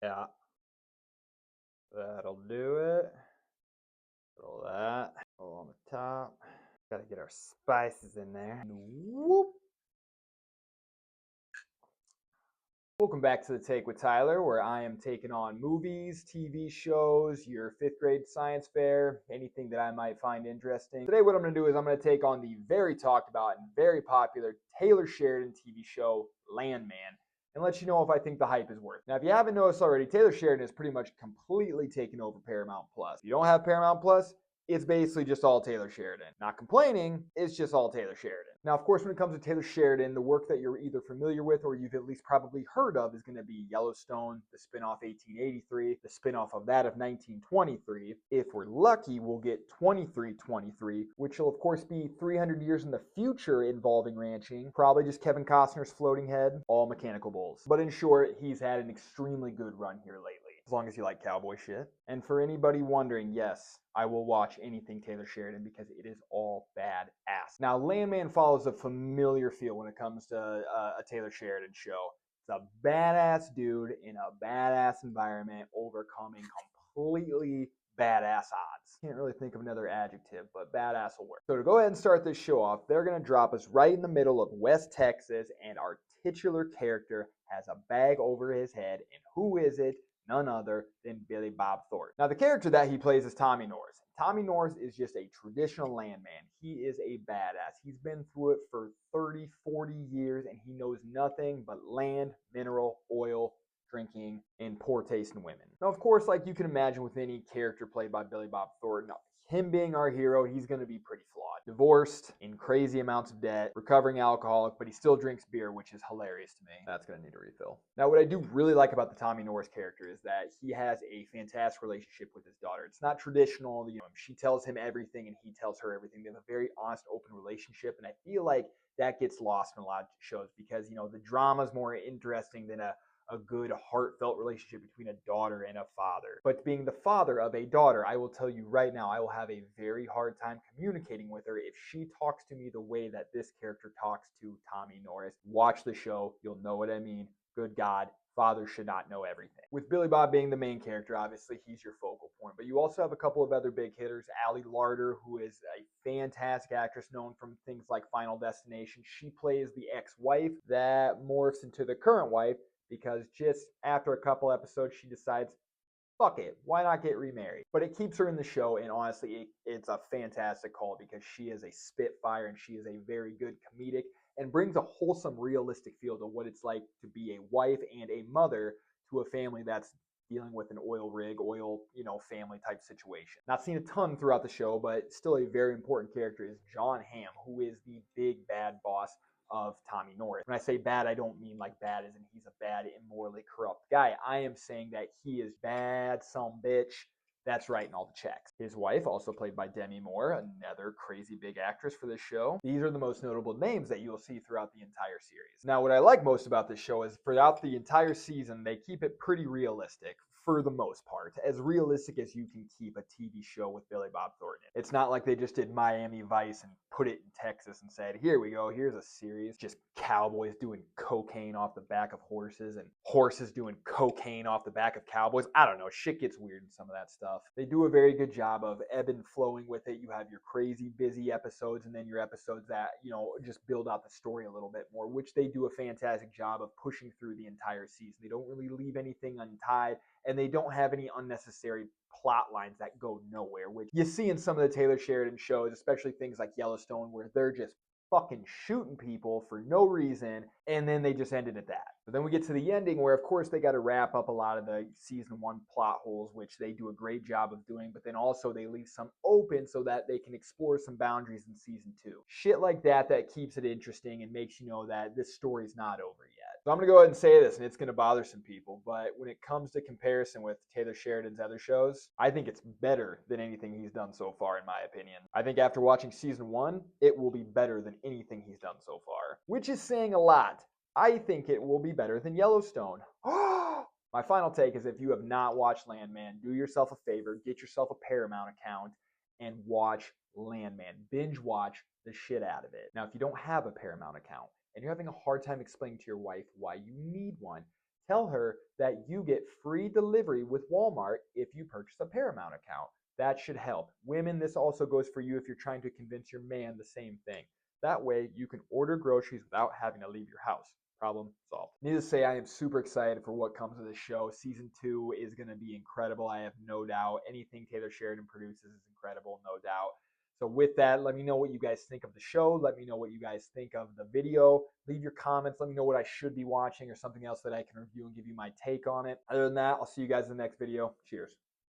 Yeah, that'll do it. Throw that all on the top. Gotta get our spices in there. And whoop. Welcome back to The Take with Tyler, where I am taking on movies, TV shows, your fifth grade science fair, anything that I might find interesting. Today what I'm going to do is I'm going to take on the very talked about and very popular Taylor Sheridan TV show, Landman, and let you know if I think the hype is worth it. Now, if you haven't noticed already, Taylor Sheridan has pretty much completely taken over Paramount Plus. If you don't have Paramount Plus, it's basically just all Taylor Sheridan. Not complaining, it's just all Taylor Sheridan. Now, of course, when it comes to Taylor Sheridan, the work that you're either familiar with or you've at least probably heard of is going to be Yellowstone, the spinoff 1883, the spinoff of that of 1923. If we're lucky, we'll get 2323, which will, of course, be 300 years in the future involving ranching. Probably just Kevin Costner's floating head, all mechanical bulls. But in short, he's had an extremely good run here lately. As long as you like cowboy shit. And for anybody wondering, yes, I will watch anything Taylor Sheridan because it is all badass. Now, Landman follows a familiar feel when it comes to a Taylor Sheridan show. It's a badass dude in a badass environment overcoming completely badass odds. Can't really think of another adjective, but badass will work. So to go ahead and start this show off, they're going to drop us right in the middle of West Texas, and our titular character has a bag over his head. And who is it? None other than Billy Bob Thornton. Now, the character that he plays is Tommy Norris. Tommy Norris is just a traditional landman. He is a badass. He's been through it for 30, 40 years, and he knows nothing but land, mineral, oil, drinking, and poor taste in women. Now, of course, like you can imagine with any character played by Billy Bob Thornton, him being our hero, he's going to be pretty flawed. Divorced, in crazy amounts of debt, recovering alcoholic, but he still drinks beer, which is hilarious to me. That's going to need a refill. Now, what I do really like about the Tommy Norris character is that he has a fantastic relationship with his daughter. It's not traditional. She tells him everything and he tells her everything. They have a very honest, open relationship, and I feel like that gets lost in a lot of shows because, the drama is more interesting than a good heartfelt relationship between a daughter and a father. But being the father of a daughter, I will tell you right now, I will have a very hard time communicating with her if she talks to me the way that this character talks to Tommy Norris. Watch the show, you'll know what I mean. Good God, fathers should not know everything. With Billy Bob being the main character, obviously he's your focal point, but you also have a couple of other big hitters. Ali Larter, who is a fantastic actress known from things like Final Destination. She plays the ex-wife that morphs into the current wife, because just after a couple episodes, she decides, fuck it, why not get remarried? But it keeps her in the show, and honestly, it's a fantastic call because she is a spitfire and she is a very good comedic and brings a wholesome, realistic feel to what it's like to be a wife and a mother to a family that's dealing with an oil rig, family type situation. Not seen a ton throughout the show, but still a very important character is John Hamm, who is the big bad boss of Tommy Norris. When I say bad, I don't mean like bad as in he's a bad, immorally corrupt guy. I am saying that he is bad, some bitch that's writing all the checks. His wife, also played by Demi Moore, another crazy big actress for this show. These are the most notable names that you'll see throughout the entire series. Now, what I like most about this show is throughout the entire season, they keep it pretty realistic. For the most part, as realistic as you can keep a TV show with Billy Bob Thornton. It's not like they just did Miami Vice and put it in Texas and said, here we go, here's a series, just cowboys doing cocaine off the back of horses and horses doing cocaine off the back of cowboys. I don't know, shit gets weird in some of that stuff. They do a very good job of ebb and flowing with it. You have your crazy busy episodes and then your episodes that, just build out the story a little bit more, which they do a fantastic job of pushing through the entire season. They don't really leave anything untied, and they don't have any unnecessary plot lines that go nowhere, which you see in some of the Taylor Sheridan shows, especially things like Yellowstone, where they're just fucking shooting people for no reason, and then they just ended at that. But then we get to the ending where, of course, they got to wrap up a lot of the season 1 plot holes, which they do a great job of doing, but then also they leave some open so that they can explore some boundaries in season 2. Shit like that keeps it interesting and makes you know that this story's not over yet. So I'm going to go ahead and say this, and it's going to bother some people, but when it comes to comparison with Taylor Sheridan's other shows, I think it's better than anything he's done so far, in my opinion. I think after watching season 1, it will be better than anything he's done so far, which is saying a lot. I think it will be better than Yellowstone. My final take is if you have not watched Landman, do yourself a favor, get yourself a Paramount account, and watch Landman. Binge watch the shit out of it. Now, if you don't have a Paramount account, and you're having a hard time explaining to your wife why you need one, tell her that you get free delivery with Walmart if you purchase a Paramount account. That should help. Women, this also goes for you if you're trying to convince your man the same thing. That way, you can order groceries without having to leave your house. Problem solved. Needless to say, I am super excited for what comes of this show. Season 2 is going to be incredible. I have no doubt. Anything Taylor Sheridan produces is incredible, no doubt. So with that, let me know what you guys think of the show. Let me know what you guys think of the video. Leave your comments. Let me know what I should be watching or something else that I can review and give you my take on it. Other than that, I'll see you guys in the next video. Cheers.